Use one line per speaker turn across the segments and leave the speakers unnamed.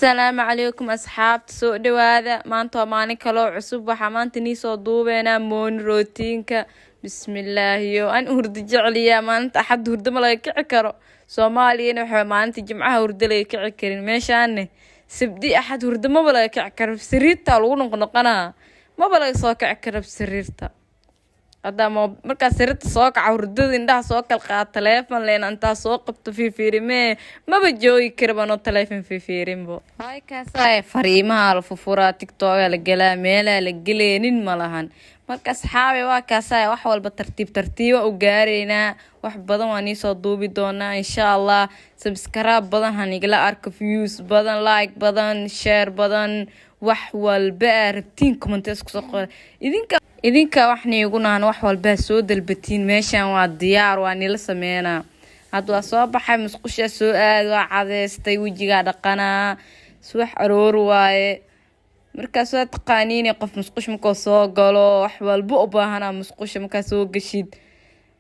السلام عليكم أصحاب سوء دواذا ما أنتوا ماني كلو عصب وحمانت نيسو دوبينا مون روتينك بسم الله يو أن هرد جعليا ما أنت أحد هرد ملايك عكرو سوماليين وحو ما أنت جمعها هرد ليك عكرين ميشاني سبدي أحد هرد ما بلايك عكر في سريرتا لغو نقنقنا ما بلايك صوك عكر في سريرتا هذا ما مركز سرت سوق عوردد إنها سوق القاط تلفون لين أنت سوق بتفي فيرمه ما بجوي كربانو تلفون في فيرمه هاي كاساي فريمة على ففورة تيك توك لجلا ميلا لجلين ملهن مركز حاوي وكاساي وحول بترتيب وجارينا wax badan waan soo duubi doonaa insha Allah subscribe badan hanigala arko views badan like badan share badan wax walba aragtiin comments ku soo qor idinka waxni ugu naan wax walba soo dalbatiin meeshan waa diyaar waan ila sameeyna hadda soo baxay musqusha soo aad waa cadeystay wajiga dhaqana subax aroor waaye markaas waa taqaaniin qof musqush markuu soo galo wax walba u baahan musqusha markaas soo gashid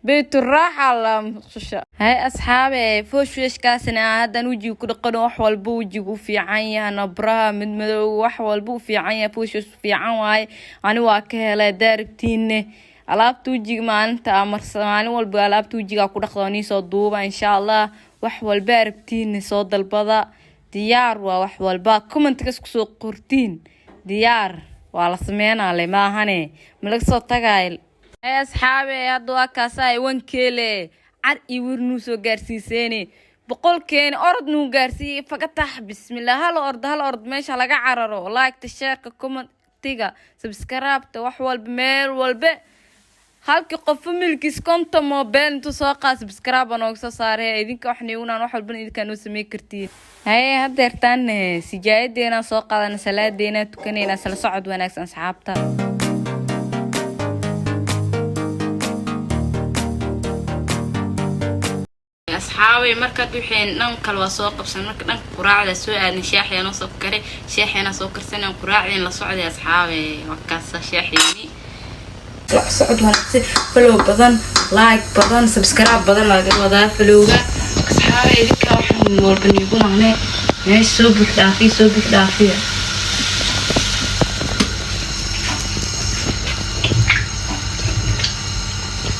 بيت الراحة على مخشة هاي أصحابي فوش كاسنا هذا نوجي كل قناة وحول بوجي في عيني نبرها من مدو وحول بو في عيني فوش في عواي أنا واكهلا داربتين ألعب توجي ما أنت أمر سمعني والبلاب توجي كل قناني صدوبة إن شاء الله وحول باربتين صد البضاء ديار وحول با كم تكسكسو قرتين ديار وعلى سمعنا على ما هني ملك صوت تقايل يا أصحابي هادوا كاساي وان كيلي عرقي ورنوسو غارسيسيني بقول كين أرض نو غارسي فقطح بسم الله هالأرض ماشي لقا عررو لايك تشارك كومنت تيغا سبسكرايب توحول بميل والبي هالكي قف ملكيس كنت موبيل انتو سوقا سبسكرايب انو اكسو صاري ايدينك وحنيونا نوحول بن ايدينك انو سمي كرتين هاي هاديرتان سجايد دينا سوقا دانا سلاد دينا توكنينا سلا صعد وناكس انسحابتا أصحابي مركز وحين ننقل وسوق بس مركز ننقل قراع للسوق نشاح يا نصب كري شاح يا نصب كرسنا قراعين لصعد يا أصحابي وكاسة شاحيني روح صعد وهالسي فلو بدن لايك بدن سبسكرايب بدن لايك وذا فلوجا أصحابي ذيك راح نور بنيبون هنا هاي سوق دافية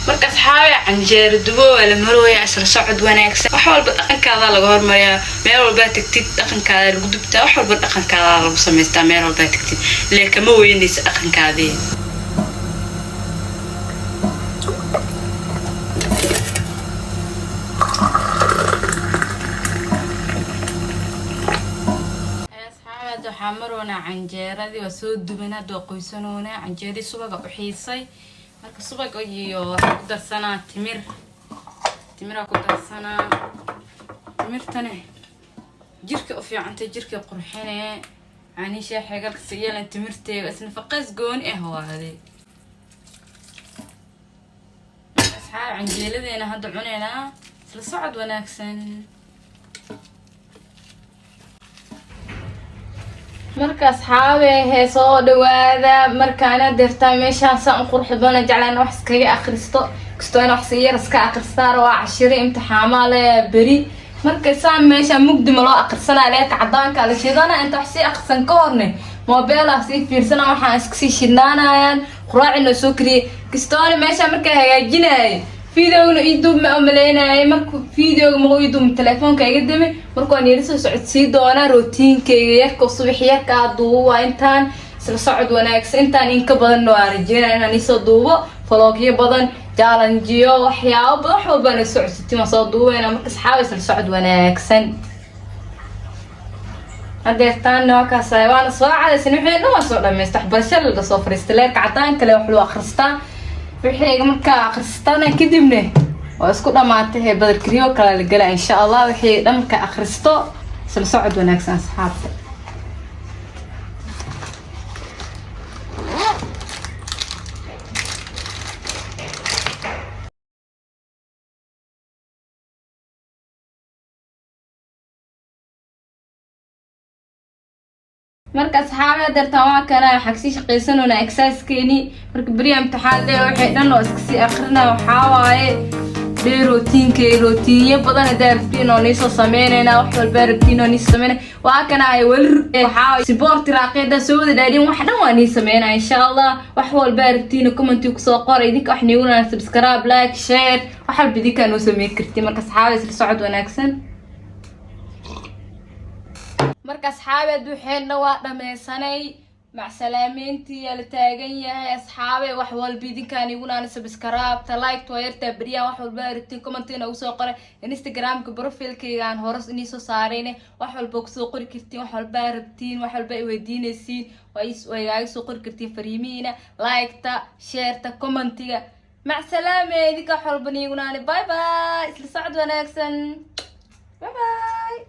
marka saxaabe canjeer dubo wala marooya asal socod wanaagsan wax walba dhaqankaada laga hormariyaa meel walba tagtid dhaqankaada lagu dubtaa wax walba dhaqankaada lagu sameystaa meel walba tagtid leeka ma weynaysa dhaqankaadii asxaabada xamaroona canjeeradii waa soo dubanaa doo qoysanoona canjeeradii subaga u xiisay marka subaga iyo ku darsanaa timira ku darsanaa timirtane jirka u fiicantay jirka qurxinee ani sheexegal siyeelan timirteega isna faqas goon waade asxaab canjeeladeena hadda cuneynaa isla socod wanaagsan marka asxaabe hee soo dhawaada markaana deertaa meeshaan saan qurux badan jeclaan wax iskaga akhristo kastoona wax si yar iska akhristaa waa cashiri imtixaamaha la bari marka saan meesha mugdi ma loo akhrisanaa leeka cadaanka la shidana inta wax si akhrisan ka horne mobiila si fiirsana waxaan iska sii shidnaanayaan quraacina soo kariye kastoona meesha marka hagaajinay فيديو يدوب ما أملينا مركو فيديو ما يدوب تلفون كي يقدمي مركو أن يرسل صعد سيدو أنا روتين كي يركو الصبح يركا دوبا إنتان سلصعد وناكس إنتان إنك بدن نوارجينا أنا نيسو دوبا فلوكي بدن جالنجيو وحياو بضحو بان الصعد ستي مصاد دوبا أنا مركز حاوي سلصعد وناكسن هديرتان نوكا سايوانا صواع على سنوحين نوا صعد ما يستحبر شل لصوفر استلاك عطان كلا وحلو أخرستان wixii marka akhristaana kadibna oo isku dhamaatay badal kariyo kala la galaa insha Allah wixii dhamka akhristo sal socod wanaagsan asxaabta marka asxaabada dartaan waa kana xagsi shaqeysanoona exercise keeni marka bari imtixaan leeyahay wixii dhan oo iska sii akhrina waxa waaye دي روتين بدن دارتين oo niso sameynayna wax walba rabtiin oo niso sameynay waa kana ay wal waxa support raaqida soo wada dhaadin wax dhan waa niso sameynay insha Allah wax walba rabtiin comment ku soo qor idinka wax niiguna subscribe like share wax walba idinka noo sameey kartiin marka asxaabi isla socod wanaagsan marka asxaabi waxayna waa dhameysanay مع سلامتي يا لتاجن يا أصحابي وحول بيدين كان يقول أنا سبسكرايب تلايك توير تبريا وحول بارتين كومنتين أو سوقر إنستغرام كبروفيل كي عن هورس إنيسو صارينه وحول بوكس سوقر كرتين وحول بارتين وحول بيودين السين وياي سوقر كرتين فريمينا لايك تا شير تا كومنتي مع سلامة ديك حول بني يقول أنا باي باي سعد وناكسن باي باي